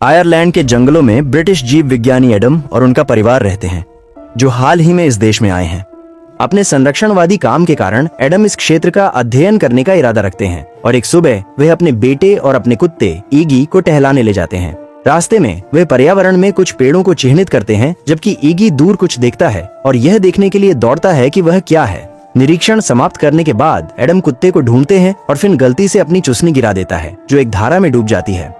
Ireland के जंगलों में ब्रिटिश जीव विज्ञानी एडम और उनका परिवार रहते हैं, जो हाल ही में इस देश में आए हैं। अपने संरक्षणवादी काम के कारण एडम इस क्षेत्र का अध्ययन करने का इरादा रखते हैं और एक सुबह वे अपने बेटे और अपने कुत्ते ईगी को टहलाने ले जाते हैं। रास्ते में वे पर्यावरण में कुछ पेड़ों को चिन्हित करते हैं, जबकि ईगी दूर कुछ देखता है और यह देखने के लिए दौड़ता है कि वह क्या है। निरीक्षण समाप्त करने के बाद एडम कुत्ते को ढूंढते हैं और फिर गलती से अपनी चुस्नी गिरा देता है, जो एक धारा में डूब जाती है।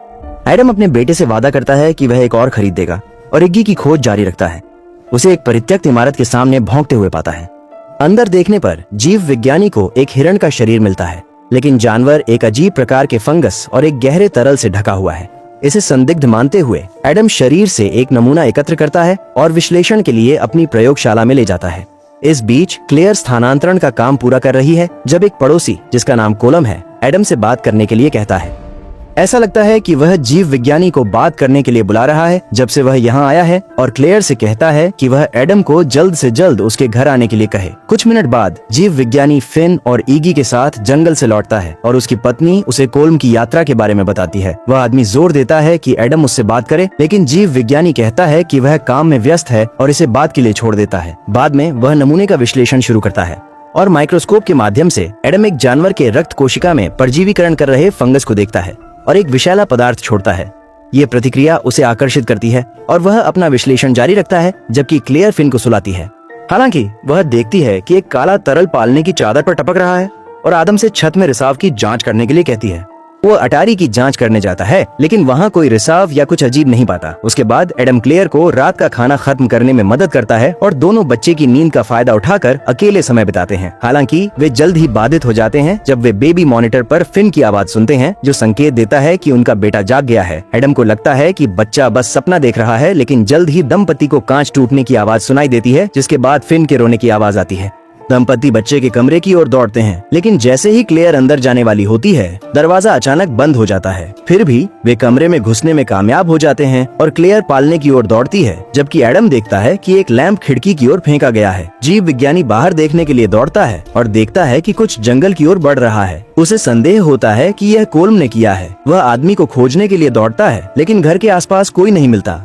एडम अपने बेटे से वादा करता है कि वह एक और खरीद देगा और इग्गी की खोज जारी रखता है। उसे एक परित्यक्त इमारत के सामने भौंकते हुए पाता है। अंदर देखने पर जीव विज्ञानी को एक हिरण का शरीर मिलता है, लेकिन जानवर एक अजीब प्रकार के फंगस और एक गहरे तरल से ढका हुआ है। इसे संदिग्ध मानते हुए एडम शरीर से एक नमूना एकत्र करता है और विश्लेषण के लिए अपनी प्रयोगशाला में ले जाता है। इस बीच क्लेयर स्थानांतरण का काम पूरा कर रही है जब एक पड़ोसी, जिसका नाम कोलम है, एडम से बात करने के लिए कहता है। ऐसा लगता है कि वह जीव विज्ञानी को बात करने के लिए बुला रहा है जब से वह यहाँ आया है, और क्लेयर से कहता है कि वह एडम को जल्द से जल्द उसके घर आने के लिए कहे। कुछ मिनट बाद जीव विज्ञानी फिन और ईगी के साथ जंगल से लौटता है और उसकी पत्नी उसे कोलम की यात्रा के बारे में बताती है। वह आदमी जोर देता है कि एडम उससे बात करे, लेकिन जीव विज्ञानी कहता है कि वह काम में व्यस्त है और इसे बात के लिए छोड़ देता है। बाद में वह नमूने का विश्लेषण शुरू करता है और माइक्रोस्कोप के माध्यम से एडम एक जानवर के रक्त कोशिका में परजीवीकरण कर रहे फंगस को देखता है और एक विषैला पदार्थ छोड़ता है। ये प्रतिक्रिया उसे आकर्षित करती है और वह अपना विश्लेषण जारी रखता है, जबकि क्लेयर फिन को सुलाती है। हालांकि वह देखती है कि एक काला तरल पालने की चादर पर टपक रहा है और आदम से छत में रिसाव की जांच करने के लिए कहती है। वो अटारी की जांच करने जाता है, लेकिन वहाँ कोई रिसाव या कुछ अजीब नहीं पाता। उसके बाद एडम क्लेयर को रात का खाना खत्म करने में मदद करता है और दोनों बच्चे की नींद का फायदा उठाकर अकेले समय बिताते हैं। हालांकि वे जल्द ही बाधित हो जाते हैं जब वे बेबी मॉनिटर पर फिन की आवाज सुनते हैं, जो संकेत देता है कि उनका बेटा जाग गया है। एडम को लगता है कि बच्चा बस सपना देख रहा है, लेकिन जल्द ही दंपति को कांच टूटने की आवाज सुनाई देती है, जिसके बाद फिन के रोने की आवाज आती है। दंपति बच्चे के कमरे की ओर दौड़ते हैं, लेकिन जैसे ही क्लेयर अंदर जाने वाली होती है, दरवाजा अचानक बंद हो जाता है। फिर भी वे कमरे में घुसने में कामयाब हो जाते हैं और क्लेयर पालने की ओर दौड़ती है, जबकि एडम देखता है कि एक लैंप खिड़की की ओर फेंका गया है। जीव विज्ञानी बाहर देखने के लिए दौड़ता है और देखता है कि कुछ जंगल की ओर बढ़ रहा है। उसे संदेह होता है कि यह कोलम ने किया है। वह आदमी को खोजने के लिए दौड़ता है, लेकिन घर के आसपास कोई नहीं मिलता।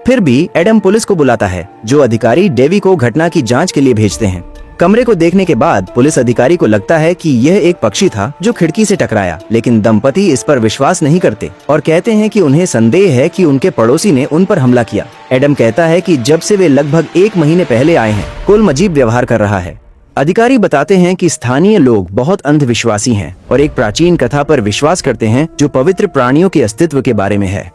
फिर भी एडम पुलिस को बुलाता है, जो अधिकारी डेवी को घटना की जाँच के लिए भेजते हैं। कमरे को देखने के बाद पुलिस अधिकारी को लगता है कि यह एक पक्षी था जो खिड़की से टकराया, लेकिन दंपति इस पर विश्वास नहीं करते और कहते हैं कि उन्हें संदेह है कि उनके पड़ोसी ने उन पर हमला किया। एडम कहता है कि जब से वे लगभग 1 महीने पहले आए हैं, कोलम अजीब व्यवहार कर रहा है। अधिकारी बताते हैं कि स्थानीय लोग बहुत अंधविश्वासी हैं और एक प्राचीन कथा पर विश्वास करते हैं जो पवित्र प्राणियों के अस्तित्व के बारे में है।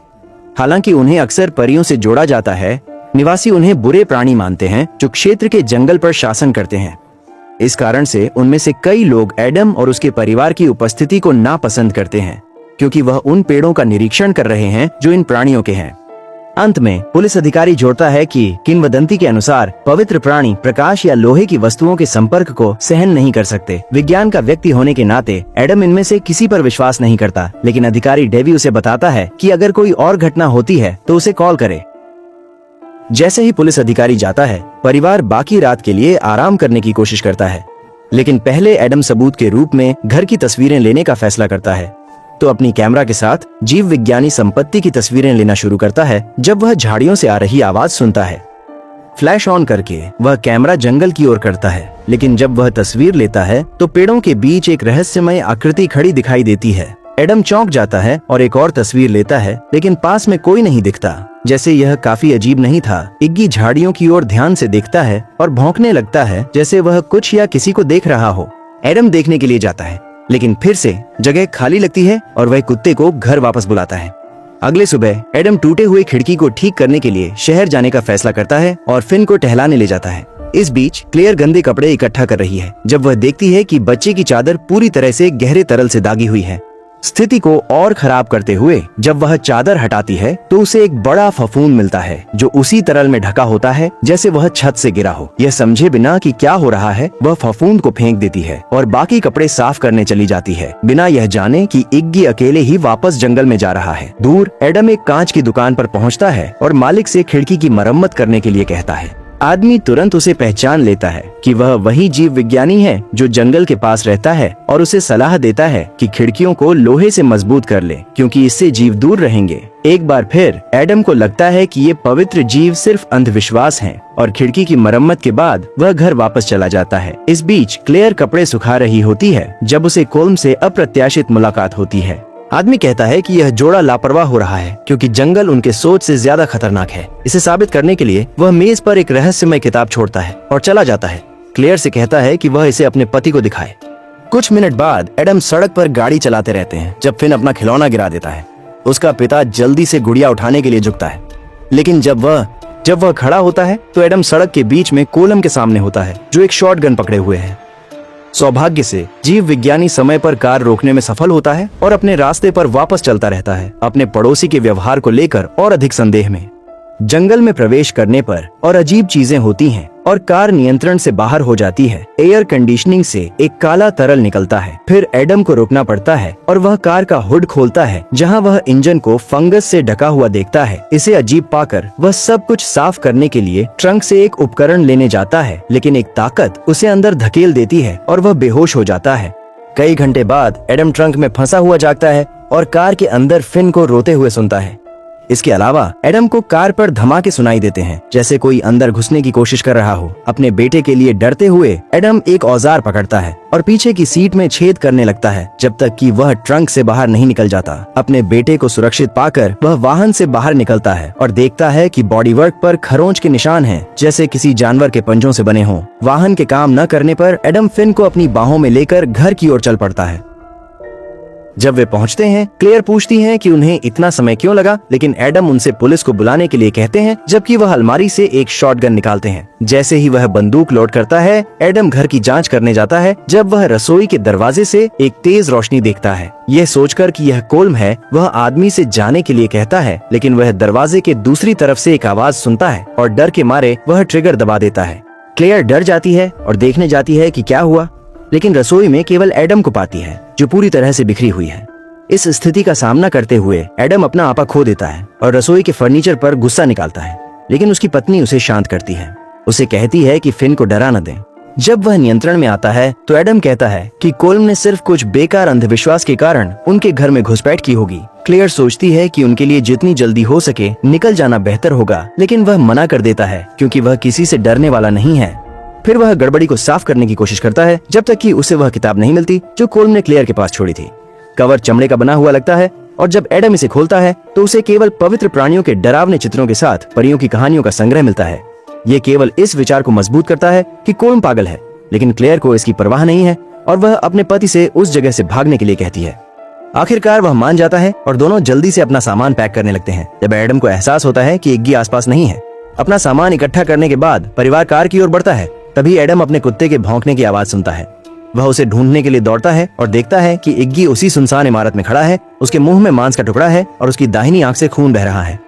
हालांकि उन्हें अक्सर परियों से जोड़ा जाता है, निवासी उन्हें बुरे प्राणी मानते हैं जो क्षेत्र के जंगल पर शासन करते हैं। इस कारण से उनमें से कई लोग एडम और उसके परिवार की उपस्थिति को नापसंद करते हैं, क्योंकि वह उन पेड़ों का निरीक्षण कर रहे हैं जो इन प्राणियों के हैं। अंत में पुलिस अधिकारी जोड़ता है कि किंवदंती के अनुसार पवित्र प्राणी प्रकाश या लोहे की वस्तुओं के संपर्क को सहन नहीं कर सकते। विज्ञान का व्यक्ति होने के नाते एडम इनमें से किसी पर विश्वास नहीं करता, लेकिन अधिकारी डेवी उसे बताता है कि अगर कोई और घटना होती है तो उसे कॉल करे। जैसे ही पुलिस अधिकारी जाता है, परिवार बाकी रात के लिए आराम करने की कोशिश करता है, लेकिन पहले एडम सबूत के रूप में घर की तस्वीरें लेने का फैसला करता है। तो अपनी कैमरा के साथ जीव विज्ञानी संपत्ति की तस्वीरें लेना शुरू करता है जब वह झाड़ियों से आ रही आवाज सुनता है। फ्लैश ऑन करके वह कैमरा जंगल की ओर करता है, लेकिन जब वह तस्वीर लेता है तो पेड़ों के बीच एक रहस्यमय आकृति खड़ी दिखाई देती है। एडम चौंक जाता है और एक और तस्वीर लेता है, लेकिन पास में कोई नहीं दिखता। जैसे यह काफी अजीब नहीं था, इग्गी झाड़ियों की ओर ध्यान से देखता है और भौंकने लगता है जैसे वह कुछ या किसी को देख रहा हो। एडम देखने के लिए जाता है, लेकिन फिर से जगह खाली लगती है और वह कुत्ते को घर वापस बुलाता है। अगले सुबह एडम टूटे हुए खिड़की को ठीक करने के लिए शहर जाने का फैसला करता है और फिन को टहलाने ले जाता है। इस बीच क्लेयर गंदे कपड़े इकट्ठा कर रही है जब वह देखती है कि बच्चे की चादर पूरी तरह से गहरे तरल से दागी हुई है। स्थिति को और खराब करते हुए जब वह चादर हटाती है तो उसे एक बड़ा फफूंद मिलता है जो उसी तरल में ढका होता है जैसे वह छत से गिरा हो। यह समझे बिना कि क्या हो रहा है, वह फफूंद को फेंक देती है और बाकी कपड़े साफ करने चली जाती है, बिना यह जाने कि इग्गी अकेले ही वापस जंगल में जा रहा है। दूर एडम एक कांच की दुकान पर पहुंचता है और मालिक से खिड़की की मरम्मत करने के लिए कहता है। आदमी तुरंत उसे पहचान लेता है कि वह वही जीव विज्ञानी है जो जंगल के पास रहता है और उसे सलाह देता है कि खिड़कियों को लोहे से मजबूत कर ले, क्योंकि इससे जीव दूर रहेंगे। एक बार फिर एडम को लगता है कि ये पवित्र जीव सिर्फ अंधविश्वास हैं और खिड़की की मरम्मत के बाद वह घर वापस चला जाता है। इस बीच क्लेयर कपड़े सुखा रही होती है जब उसे कोल्म से अप्रत्याशित मुलाकात होती है। आदमी कहता है कि यह जोड़ा लापरवाह हो रहा है क्योंकि जंगल उनके सोच से ज्यादा खतरनाक है। इसे साबित करने के लिए वह मेज पर एक रहस्यमय किताब छोड़ता है और चला जाता है। क्लेयर से कहता है कि वह इसे अपने पति को दिखाए। कुछ मिनट बाद एडम सड़क पर गाड़ी चलाते रहते हैं जब फिन अपना खिलौना गिरा देता है। उसका पिता जल्दी से गुड़िया उठाने के लिए झुकता है, लेकिन जब वह खड़ा होता है तो एडम सड़क के बीच में कोलम के सामने होता है जो एक शॉटगन पकड़े हुए है। सौभाग्य से जीव विज्ञानी समय पर कार रोकने में सफल होता है और अपने रास्ते पर वापस चलता रहता है, अपने पड़ोसी के व्यवहार को लेकर और अधिक संदेह में। जंगल में प्रवेश करने पर और अजीब चीजें होती हैं और कार नियंत्रण से बाहर हो जाती है। एयर कंडीशनिंग से एक काला तरल निकलता है। फिर एडम को रुकना पड़ता है और वह कार का हुड खोलता है जहां वह इंजन को फंगस से ढका हुआ देखता है। इसे अजीब पाकर वह सब कुछ साफ करने के लिए ट्रंक से एक उपकरण लेने जाता है, लेकिन एक ताकत उसे अंदर धकेल देती है और वह बेहोश हो जाता है। कई घंटे बाद एडम ट्रंक में फंसा हुआ जागता है और कार के अंदर फिन को रोते हुए सुनता है। इसके अलावा एडम को कार पर धमाके सुनाई देते हैं जैसे कोई अंदर घुसने की कोशिश कर रहा हो। अपने बेटे के लिए डरते हुए एडम एक औजार पकड़ता है और पीछे की सीट में छेद करने लगता है जब तक कि वह ट्रंक से बाहर नहीं निकल जाता। अपने बेटे को सुरक्षित पाकर वह वाहन से बाहर निकलता है और देखता है कि बॉडीवर्क पर खरोंच के निशान हैं, जैसे किसी जानवर के पंजों से बने हों। वाहन के काम न करने पर एडम फिन को अपनी बाहों में लेकर घर की ओर चल पड़ता है। जब वे पहुंचते हैं, क्लेयर पूछती है कि उन्हें इतना समय क्यों लगा, लेकिन एडम उनसे पुलिस को बुलाने के लिए कहते हैं, जबकि वह अलमारी से एक शॉटगन निकालते हैं। जैसे ही वह बंदूक लोड करता है, एडम घर की जांच करने जाता है जब वह रसोई के दरवाजे से एक तेज रोशनी देखता है। यह सोचकर कि यह कोल्म है, वह आदमी से जाने के लिए कहता है, लेकिन वह दरवाजे के दूसरी तरफ से एक आवाज सुनता है और डर के मारे वह ट्रिगर दबा देता है। क्लेयर डर जाती है और देखने जाती है कि क्या हुआ, लेकिन रसोई में केवल एडम को पाती है जो पूरी तरह से बिखरी हुई है। इस स्थिति का सामना करते हुए एडम अपना आपा खो देता है और रसोई के फर्नीचर पर गुस्सा निकालता है, लेकिन उसकी पत्नी उसे शांत करती है। उसे कहती है कि फिन को डरा न दें। जब वह नियंत्रण में आता है तो एडम कहता है कि कोल्म ने सिर्फ कुछ बेकार अंधविश्वास के कारण उनके घर में घुसपैठ की होगी। क्लेयर सोचती है कि उनके लिए जितनी जल्दी हो सके निकल जाना बेहतर होगा, लेकिन वह मना कर देता है क्योंकि वह किसी से डरने वाला नहीं है। फिर वह गड़बड़ी को साफ करने की कोशिश करता है जब तक कि उसे वह किताब नहीं मिलती जो कोल्म ने क्लेयर के पास छोड़ी थी। कवर चमड़े का बना हुआ लगता है और जब एडम इसे खोलता है तो उसे केवल पवित्र प्राणियों के डरावने चित्रों के साथ परियों की कहानियों का संग्रह मिलता है। ये केवल इस विचार को मजबूत करता है कि कोल्म पागल है, लेकिन क्लेयर को इसकी परवाह नहीं है और वह अपने पति से उस जगह से भागने के लिए कहती है। आखिरकार वह मान जाता है और दोनों जल्दी से अपना सामान पैक करने लगते हैं। जब एडम को एहसास होता है कि इग्गी आसपास नहीं है, अपना सामान इकट्ठा करने के बाद परिवार कार की ओर बढ़ता है। तभी एडम अपने कुत्ते के भौंकने की आवाज सुनता है। वह उसे ढूंढने के लिए दौड़ता है और देखता है कि इग्गी उसी सुनसान इमारत में खड़ा है। उसके मुंह में मांस का टुकड़ा है और उसकी दाहिनी आंख से खून बह रहा है।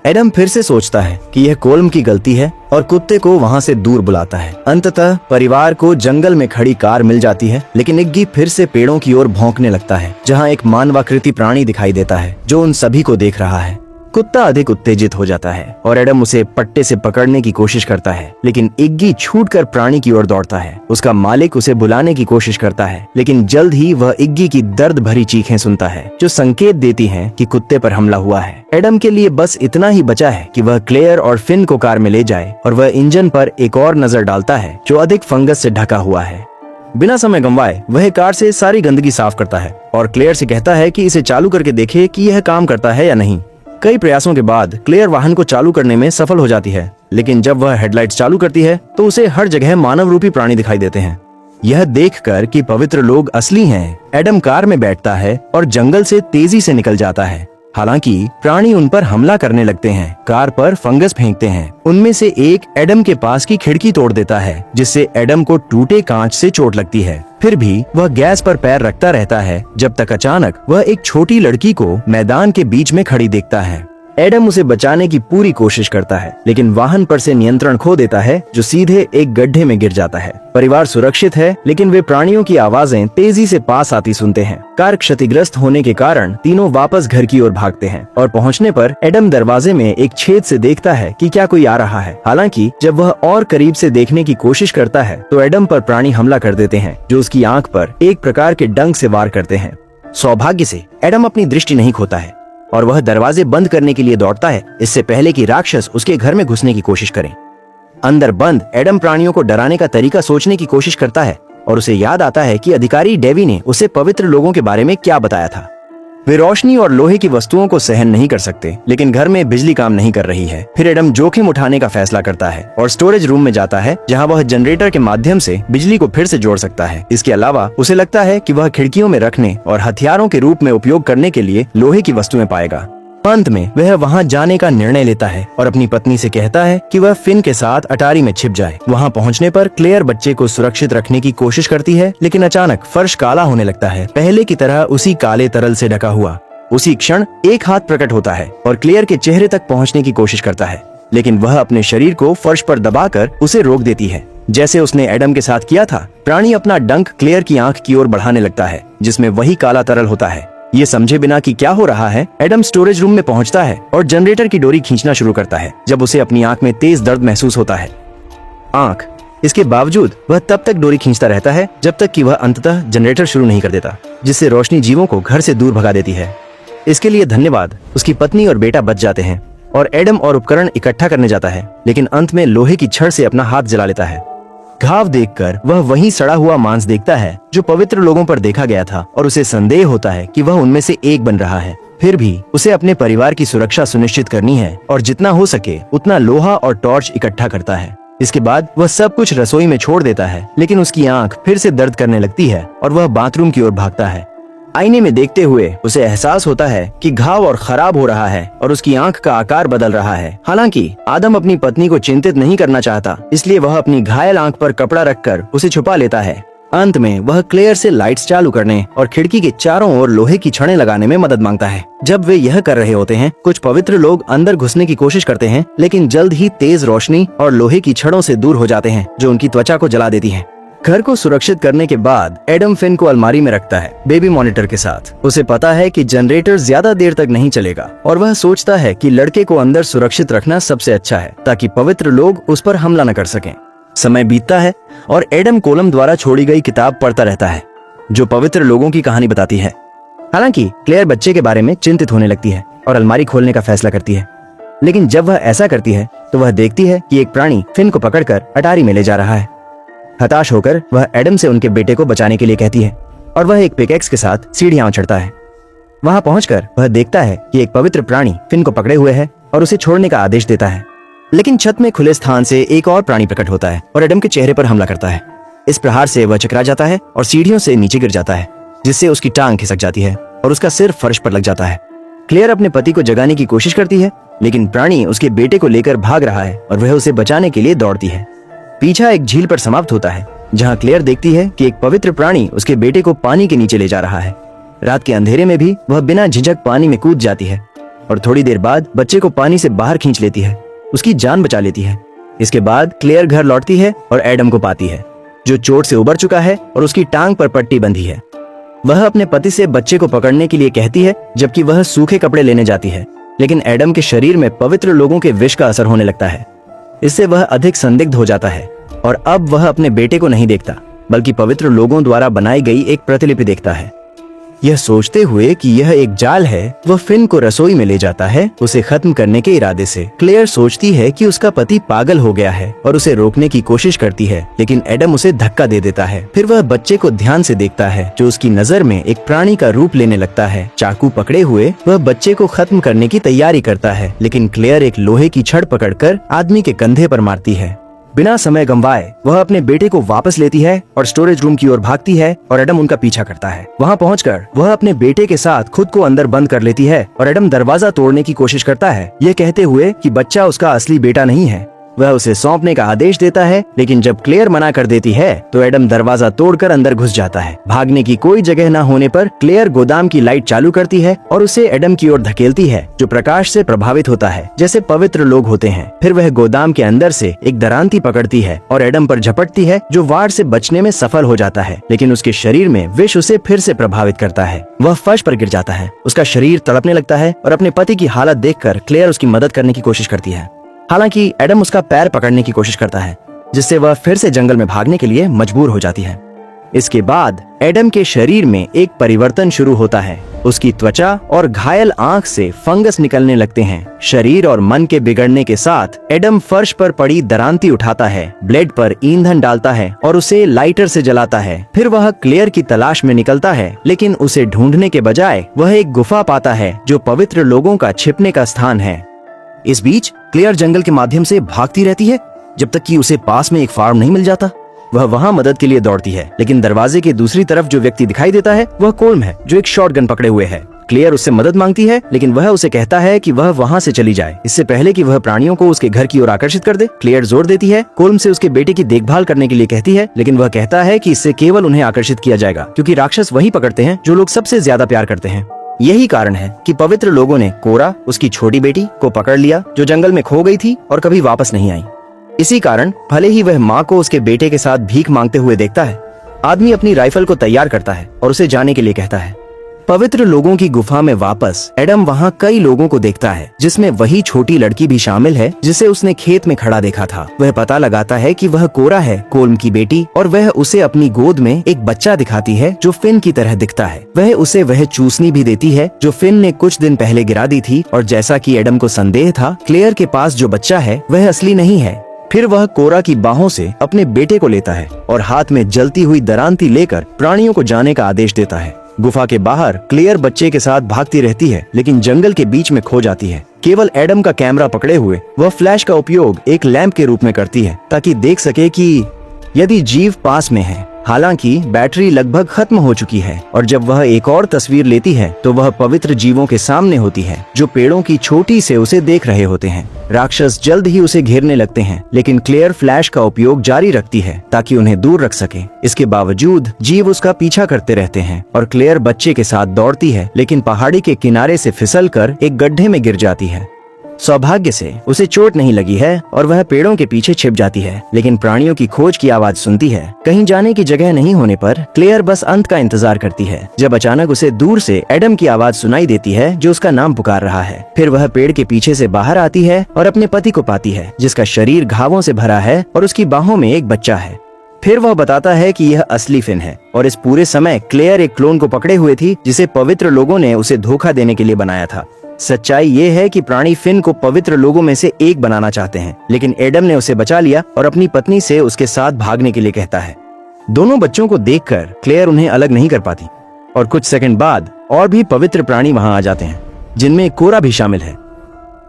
एडम फिर से सोचता है कि यह कोल्म की गलती है और कुत्ते को वहां से दूर बुलाता है। अंततः परिवार को जंगल में खड़ी कार मिल जाती है, लेकिन इग्गी फिर से पेड़ों की ओर भौंकने लगता है जहां एक मानवाकृति प्राणी दिखाई देता है जो उन सभी को देख रहा है। कुत्ता अधिक उत्तेजित हो जाता है और एडम उसे पट्टे से पकड़ने की कोशिश करता है, लेकिन इग्गी छूटकर प्राणी की ओर दौड़ता है। उसका मालिक उसे बुलाने की कोशिश करता है, लेकिन जल्द ही वह इग्गी की दर्द भरी चीखें सुनता है जो संकेत देती हैं कि कुत्ते पर हमला हुआ है। एडम के लिए बस इतना ही बचा है कि वह क्लेयर और फिन को कार में ले जाए और वह इंजन पर एक और नजर डालता है जो अधिक फंगस से ढका हुआ है। बिना समय गंवाए वह कार से सारी गंदगी साफ करता है और क्लेयर से कहता है कि इसे चालू करके देखे कि यह काम करता है या नहीं। कई प्रयासों के बाद क्लेयर वाहन को चालू करने में सफल हो जाती है, लेकिन जब वह हेडलाइट्स चालू करती है तो उसे हर जगह मानव रूपी प्राणी दिखाई देते हैं। यह देखकर कि पवित्र लोग असली हैं, एडम कार में बैठता है और जंगल से तेजी से निकल जाता है। हालांकि प्राणी उन पर हमला करने लगते हैं, कार पर फंगस फेंकते हैं। उनमें से एक एडम के पास की खिड़की तोड़ देता है, जिससे एडम को टूटे कांच से चोट लगती है। फिर भी वह गैस पर पैर रखता रहता है जब तक अचानक वह एक छोटी लड़की को मैदान के बीच में खड़ी देखता है। एडम उसे बचाने की पूरी कोशिश करता है, लेकिन वाहन पर से नियंत्रण खो देता है जो सीधे एक गड्ढे में गिर जाता है। परिवार सुरक्षित है, लेकिन वे प्राणियों की आवाजें तेजी से पास आती सुनते हैं। कार क्षतिग्रस्त होने के कारण तीनों वापस घर की ओर भागते हैं और पहुंचने पर एडम दरवाजे में एक छेद से देखता है कि क्या कोई आ रहा है। हालांकि जब वह और करीब से देखने की कोशिश करता है तो एडम पर प्राणी हमला कर देते हैं जो उसकी आंख पर एक प्रकार के डंक से वार करते हैं। सौभाग्य से एडम अपनी दृष्टि नहीं खोता है। और वह दरवाजे बंद करने के लिए दौड़ता है, इससे पहले कि राक्षस उसके घर में घुसने की कोशिश करें। अंदर बंद एडम प्राणियों को डराने का तरीका सोचने की कोशिश करता है और उसे याद आता है कि अधिकारी डेवी ने उसे पवित्र लोगों के बारे में क्या बताया था। वे रोशनी और लोहे की वस्तुओं को सहन नहीं कर सकते, लेकिन घर में बिजली काम नहीं कर रही है। फिर एडम जोखिम उठाने का फैसला करता है और स्टोरेज रूम में जाता है, जहां वह जनरेटर के माध्यम से बिजली को फिर से जोड़ सकता है। इसके अलावा उसे लगता है कि वह खिड़कियों में रखने और हथियारों के रूप में उपयोग करने के लिए लोहे की वस्तुएं पाएगा। अंत में वह वहां जाने का निर्णय लेता है और अपनी पत्नी से कहता है कि वह फिन के साथ अटारी में छिप जाए। वहां पहुंचने पर क्लेयर बच्चे को सुरक्षित रखने की कोशिश करती है, लेकिन अचानक फर्श काला होने लगता है, पहले की तरह उसी काले तरल से ढका हुआ। उसी क्षण एक हाथ प्रकट होता है और क्लेयर के चेहरे तक पहुंचने की कोशिश करता है, लेकिन वह अपने शरीर को फर्श पर दबाकर उसे रोक देती है, जैसे उसने एडम के साथ किया था। प्राणी अपना डंक क्लेयर की आंख की ओर बढ़ाने लगता है, जिसमें वही काला तरल होता है। ये समझे बिना कि क्या हो रहा है, एडम स्टोरेज रूम में पहुंचता है और जनरेटर की डोरी खींचना शुरू करता है, जब उसे अपनी आंख में तेज दर्द महसूस होता है। इसके बावजूद वह तब तक डोरी खींचता रहता है जब तक कि वह अंततः जनरेटर शुरू नहीं कर देता, जिससे रोशनी जीवों को घर से दूर भगा देती है। इसके लिए धन्यवाद। उसकी पत्नी और बेटा बच जाते हैं और एडम और उपकरण इकट्ठा करने जाता है, लेकिन अंत में लोहे की छड़ से अपना हाथ जला लेता है। घाव देखकर वह वही सड़ा हुआ मांस देखता है जो पवित्र लोगों पर देखा गया था और उसे संदेह होता है कि वह उनमें से एक बन रहा है। फिर भी उसे अपने परिवार की सुरक्षा सुनिश्चित करनी है और जितना हो सके उतना लोहा और टॉर्च इकट्ठा करता है। इसके बाद वह सब कुछ रसोई में छोड़ देता है, लेकिन उसकी आंख फिर से दर्द करने लगती है और वह बाथरूम की ओर भागता है। आईने में देखते हुए उसे एहसास होता है कि घाव और खराब हो रहा है और उसकी आंख का आकार बदल रहा है। हालांकि आदम अपनी पत्नी को चिंतित नहीं करना चाहता, इसलिए वह अपनी घायल आंख पर कपड़ा रखकर उसे छुपा लेता है। अंत में वह क्लेयर से लाइट्स चालू करने और खिड़की के चारों ओर लोहे की छड़ें लगाने में मदद मांगता है। जब वे यह कर रहे होते हैं, कुछ पवित्र लोग अंदर घुसने की कोशिश करते हैं, लेकिन जल्द ही तेज रोशनी और लोहे की छड़ों से दूर हो जाते हैं, जो उनकी त्वचा को जला देती है। घर को सुरक्षित करने के बाद एडम फिन को अलमारी में रखता है, बेबी मॉनिटर के साथ। उसे पता है कि जनरेटर ज्यादा देर तक नहीं चलेगा और वह सोचता है कि लड़के को अंदर सुरक्षित रखना सबसे अच्छा है, ताकि पवित्र लोग उस पर हमला न कर सकें। समय बीतता है और एडम कोलम द्वारा छोड़ी गई किताब पढ़ता रहता है, जो पवित्र लोगों की कहानी बताती है। हालांकि क्लेयर बच्चे के बारे में चिंतित होने लगती है और अलमारी खोलने का फैसला करती है, लेकिन जब वह ऐसा करती है तो वह देखती है कि एक प्राणी फिन को पकड़कर अटारी में ले जा रहा है। हताश होकर वह एडम से उनके बेटे को बचाने के लिए कहती है और वह एक पिकैक्स के साथ सीढ़ियां चढ़ता है। वहां पहुंचकर वह देखता है कि एक पवित्र प्राणी फिन को पकड़े हुए है और उसे छोड़ने का आदेश देता है, लेकिन छत में खुले स्थान से एक और प्राणी प्रकट होता है और एडम के चेहरे पर हमला करता है। इस प्रहार से वह चकरा जाता है और सीढ़ियों से नीचे गिर जाता है, जिससे उसकी टांग खिसक जाती है और उसका सिर फर्श पर लग जाता है। क्लेयर अपने पति को जगाने की कोशिश करती है, लेकिन प्राणी उसके बेटे को लेकर भाग रहा है और वह उसे बचाने के लिए दौड़ती है। पीछा एक झील पर समाप्त होता है, जहां क्लेयर देखती है कि एक पवित्र प्राणी उसके बेटे को पानी के नीचे ले जा रहा है। रात के अंधेरे में भी वह बिना झिझक पानी में कूद जाती है और थोड़ी देर बाद बच्चे को पानी से बाहर खींच लेती है, उसकी जान बचा लेती है। इसके बाद क्लेयर घर लौटती है और एडम को पाती है, जो चोट से उबर चुका है और उसकी टांग पर पट्टी बंधी है। वह अपने पति से बच्चे को पकड़ने के लिए कहती है, जबकि वह सूखे कपड़े लेने जाती है, लेकिन एडम के शरीर में पवित्र लोगों के विष का असर होने लगता है। इससे वह अधिक संदिग्ध हो जाता है और अब वह अपने बेटे को नहीं देखता, बल्कि पवित्र लोगों द्वारा बनाई गई एक प्रतिलिपि देखता है। यह सोचते हुए कि यह एक जाल है, वह फिन को रसोई में ले जाता है, उसे खत्म करने के इरादे से। क्लेयर सोचती है कि उसका पति पागल हो गया है और उसे रोकने की कोशिश करती है, लेकिन एडम उसे धक्का दे देता है। फिर वह बच्चे को ध्यान से देखता है, जो उसकी नजर में एक प्राणी का रूप लेने लगता है। चाकू पकड़े हुए वह बच्चे को खत्म करने की तैयारी करता है, लेकिन क्लेयर एक लोहे की छड़ पकड़कर आदमी के कंधे पर मारती है। बिना समय गंवाए वह अपने बेटे को वापस लेती है और स्टोरेज रूम की ओर भागती है और एडम उनका पीछा करता है। वहां पहुंचकर वह अपने बेटे के साथ खुद को अंदर बंद कर लेती है और एडम दरवाजा तोड़ने की कोशिश करता है, ये कहते हुए कि बच्चा उसका असली बेटा नहीं है। वह उसे सौंपने का आदेश देता है, लेकिन जब क्लेयर मना कर देती है तो एडम दरवाजा तोड़कर अंदर घुस जाता है। भागने की कोई जगह न होने पर क्लेयर गोदाम की लाइट चालू करती है और उसे एडम की ओर धकेलती है, जो प्रकाश से प्रभावित होता है, जैसे पवित्र लोग होते हैं। फिर वह गोदाम के अंदर से एक दरांती पकड़ती है और एडम पर झपटती है, जो वार से बचने में सफल हो जाता है, लेकिन उसके शरीर में विष उसे फिर से प्रभावित करता है। वह फर्श पर गिर जाता है, उसका शरीर तड़पने लगता है और अपने पति की हालत देखकर क्लेयर उसकी मदद करने की कोशिश करती है। हालांकि एडम उसका पैर पकड़ने की कोशिश करता है, जिससे वह फिर से जंगल में भागने के लिए मजबूर हो जाती है। इसके बाद एडम के शरीर में एक परिवर्तन शुरू होता है। उसकी त्वचा और घायल आंख से फंगस निकलने लगते हैं। शरीर और मन के बिगड़ने के साथ एडम फर्श पर पड़ी दरांती उठाता है, ब्लेड पर ईंधन डालता है और उसे लाइटर से जलाता है। फिर वह क्लेयर की तलाश में निकलता है, लेकिन उसे ढूंढने के बजाय वह एक गुफा पाता है जो पवित्र लोगों का छिपने का स्थान है। इस बीच क्लेयर जंगल के माध्यम से भागती रहती है जब तक कि उसे पास में एक फार्म नहीं मिल जाता। वह वहां मदद के लिए दौड़ती है, लेकिन दरवाजे के दूसरी तरफ जो व्यक्ति दिखाई देता है वह कोल्म है, जो एक शॉटगन पकड़े हुए है। क्लेयर उससे मदद मांगती है, लेकिन वह उसे कहता है कि वह वहां से चली जाए, इससे पहले कि वह प्राणियों को उसके घर की ओर आकर्षित कर दे। क्लेयर जोर देती है, कोल्म से उसके बेटे की देखभाल करने के लिए कहती है, लेकिन वह कहता है कि इससे केवल उन्हें आकर्षित किया जाएगा, क्योंकि राक्षस वही पकड़ते हैं जो लोग सबसे ज्यादा प्यार करते हैं। यही कारण है कि पवित्र लोगों ने कोरा, उसकी छोटी बेटी, को पकड़ लिया, जो जंगल में खो गई थी और कभी वापस नहीं आई। इसी कारण भले ही वह माँ को उसके बेटे के साथ भीख मांगते हुए देखता है, आदमी अपनी राइफल को तैयार करता है और उसे जाने के लिए कहता है। पवित्र लोगों की गुफा में वापस एडम वहाँ कई लोगों को देखता है, जिसमें वही छोटी लड़की भी शामिल है जिसे उसने खेत में खड़ा देखा था। वह पता लगाता है कि वह कोरा है, कोल्म की बेटी, और वह उसे अपनी गोद में एक बच्चा दिखाती है जो फिन की तरह दिखता है। वह उसे वह चूसनी भी देती है जो फिन ने कुछ दिन पहले गिरा दी थी, और जैसा कि एडम को संदेह था, क्लेयर के पास जो बच्चा है वह असली नहीं है। फिर वह कोरा की बाहों से अपने बेटे को लेता है और हाथ में जलती हुई दरांती लेकर प्राणियों को जाने का आदेश देता है। गुफा के बाहर क्लेयर बच्चे के साथ भागती रहती है, लेकिन जंगल के बीच में खो जाती है। केवल एडम का कैमरा पकड़े हुए वह फ्लैश का उपयोग एक लैंप के रूप में करती है, ताकि देख सके कि यदि जीव पास में है। हालांकि बैटरी लगभग खत्म हो चुकी है, और जब वह एक और तस्वीर लेती है तो वह पवित्र जीवों के सामने होती है, जो पेड़ों की चोटी से उसे देख रहे होते हैं। राक्षस जल्द ही उसे घेरने लगते हैं, लेकिन क्लेयर फ्लैश का उपयोग जारी रखती है ताकि उन्हें दूर रख सके। इसके बावजूद जीव उसका पीछा करते रहते हैं और क्लेयर बच्चे के साथ दौड़ती है, लेकिन पहाड़ी के किनारे से फिसलकर एक गड्ढे में गिर जाती है। सौभाग्य से उसे चोट नहीं लगी है और वह पेड़ों के पीछे छिप जाती है, लेकिन प्राणियों की खोज की आवाज सुनती है। कहीं जाने की जगह नहीं होने पर क्लेयर बस अंत का इंतजार करती है, जब अचानक उसे दूर से एडम की आवाज सुनाई देती है जो उसका नाम पुकार रहा है। फिर वह पेड़ के पीछे से बाहर आती है और अपने पति को पाती है, जिसका शरीर घावों से भरा है और उसकी बाहों में एक बच्चा है। फिर वह बताता है कि यह असली फिन है, और इस पूरे समय क्लेयर एक क्लोन को पकड़े हुए थी जिसे पवित्र लोगों ने उसे धोखा देने के लिए बनाया था। सच्चाई ये है कि प्राणी फिन को पवित्र लोगों में से एक बनाना चाहते हैं, लेकिन एडम ने उसे बचा लिया और अपनी पत्नी से उसके साथ भागने के लिए कहता है। दोनों बच्चों को देखकर क्लेयर उन्हें अलग नहीं कर पाती, और कुछ सेकंड बाद और भी पवित्र प्राणी वहां आ जाते हैं, जिनमें कोरा भी शामिल है।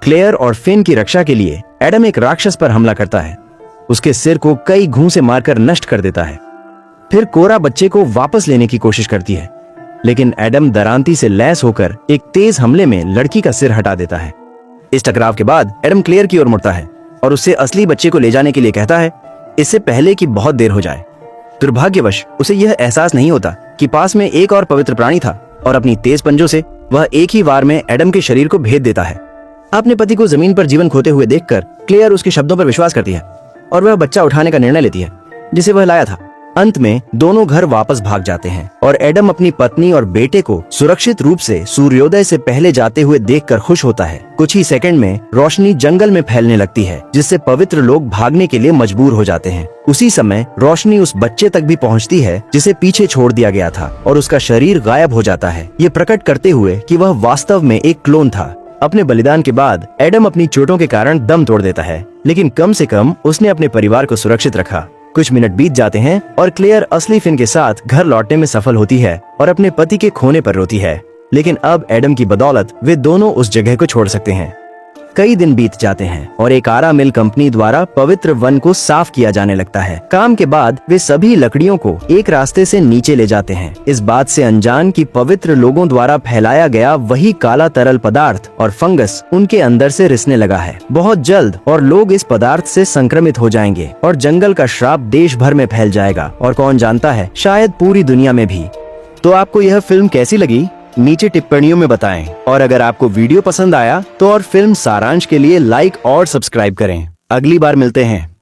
क्लेयर और फिन की रक्षा के लिए एडम एक राक्षस पर हमला करता है, उसके सिर को कई घूंसे मारकर नष्ट कर देता है। फिर कोरा बच्चे को वापस लेने की कोशिश करती है, लेकिन एडम दरांती से लैस होकर एक तेज हमले में लड़की का सिर हटा देता है। इस टकराव के बाद एडम क्लेयर की ओर मुड़ता है और उससे असली बच्चे को ले जाने के लिए कहता है, इससे पहले कि बहुत देर हो जाए। दुर्भाग्यवश उसे यह एहसास नहीं होता कि पास में एक और पवित्र प्राणी था, और अपनी तेज पंजों से वह एक ही वार में एडम के शरीर को भेद देता है। अपने पति को जमीन पर जीवन खोते हुए देखकर क्लेयर उसके शब्दों पर विश्वास करती है और वह बच्चा उठाने का निर्णय लेती है जिसे वह लाया था। अंत में दोनों घर वापस भाग जाते हैं और एडम अपनी पत्नी और बेटे को सुरक्षित रूप से सूर्योदय से पहले जाते हुए देखकर खुश होता है। कुछ ही सेकंड में रोशनी जंगल में फैलने लगती है, जिससे पवित्र लोग भागने के लिए मजबूर हो जाते हैं। उसी समय रोशनी उस बच्चे तक भी पहुंचती है जिसे पीछे छोड़ दिया गया था, और उसका शरीर गायब हो जाता है, ये प्रकट करते हुए कि वह वास्तव में एक क्लोन था। अपने बलिदान के बाद एडम अपनी चोटों के कारण दम तोड़ देता है, लेकिन कम से कम उसने अपने परिवार को सुरक्षित रखा। कुछ मिनट बीत जाते हैं और क्लेयर असली फिन के साथ घर लौटने में सफल होती है और अपने पति के खोने पर रोती है, लेकिन अब एडम की बदौलत वे दोनों उस जगह को छोड़ सकते हैं। कई दिन बीत जाते हैं और एक आरा मिल कंपनी द्वारा पवित्र वन को साफ किया जाने लगता है। काम के बाद वे सभी लकड़ियों को एक रास्ते से नीचे ले जाते हैं, इस बात से अनजान कि पवित्र लोगों द्वारा फैलाया गया वही काला तरल पदार्थ और फंगस उनके अंदर से रिसने लगा है। बहुत जल्द और लोग इस पदार्थ से संक्रमित हो जाएंगे और जंगल का श्राप देश भर में फैल जाएगा, और कौन जानता है शायद पूरी दुनिया में भी। तो आपको यह फिल्म कैसी लगी नीचे टिप्पणियों में बताएं, और अगर आपको वीडियो पसंद आया तो और फिल्म सारांश के लिए लाइक और सब्सक्राइब करें। अगली बार मिलते हैं।